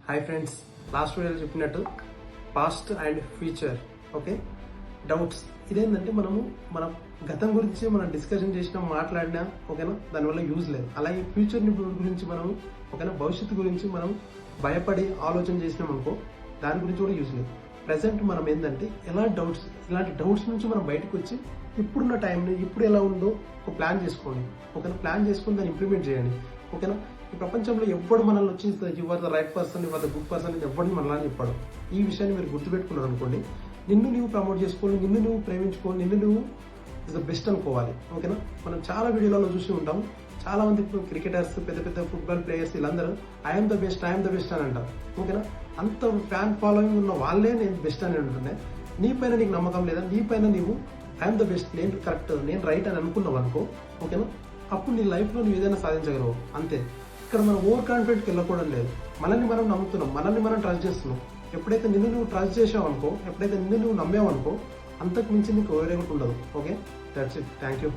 Hi friends, last వీడియోలో చెప్పినట్టు past and future okay doubts ఇదేంటంటే మన గతం గురించి మనం డిస్కషన్ చేసినా మాట్లాడినా ఓకేనా దానివల్ల యూజ్ లేదు. అలాగే ఫ్యూచర్ గురించి ఓకేనా భవిష్యత్తు గురించి మనం భయపడి ఆలోచన చేసినాం అనుకో దాని గురించి కూడా యూజ్ లేదు. ప్రజెంట్ మనం ఏంటంటే ఇలాంటి డౌట్స్ నుంచి మనం బయటకు వచ్చి ఇప్పుడున్న టైంని ఇప్పుడు ఎలా ఉందో ఒక ప్లాన్ చేసుకోండి ఓకేనా. ప్లాన్ చేసుకుని దాన్ని ఇంప్లిమెంట్ చేయండి ఓకేనా. ఈ ప్రపంచంలో ఎవ్వడు మనల్ని వచ్చి your the right person, your the good person ఎవ్వడిని మనల్ని చెప్పాడు. ఈ విషయాన్ని మీరు గుర్తుపెట్టుకున్నారు అనుకోండి, నిన్ను నువ్వు ప్రమోట్ చేసుకోవాలి, నిన్ను నువ్వు ప్రేమించుకోవాలి, నిన్ను నువ్వు ఇస్ ద బెస్ట్ అనుకోవాలి ఓకేనా. మనం చాలా వీడియోలలో చూసి ఉంటాం, చాలా మంది క్రికెటర్స్, పెద్ద పెద్ద ఫుట్బాల్ ప్లేయర్స్ వీళ్ళందరూ ఐఎమ్ ద బెస్ట్ అని అంటారు ఓకేనా. అంత ఫ్యాన్ ఫాలోయింగ్ ఉన్న వాళ్ళే నేను బెస్ట్ అని అంటుండే. నీ పైన నీకు నమ్మకం లేదా, నీ పైన నీవు ఐఎమ్ ద బెస్ట్, నేను కరెక్ట్, నేను రైట్ అని అనుకున్నావు అనుకో ఓకేనా. అప్పుడు నీ లైఫ్లో నువ్వు ఏదైనా సాధించగలవు అంతే. ఇక్కడ మనం ఓవర్ కాన్ఫిడెంట్కి వెళ్ళకూడదు లేదు. మనల్ని మనం నమ్ముతున్నాం, మనల్ని మనం ట్రస్ట్ చేస్తున్నాం. ఎప్పుడైతే నిన్ను నువ్వు ట్రస్ట్ చేసావు అనుకో, ఎప్పుడైతే నిన్ను నువ్వు నమ్మావు అనుకో, అంతకు మించి నీకు వేరే ఒకటి ఉండదు okay. That's it, thank you.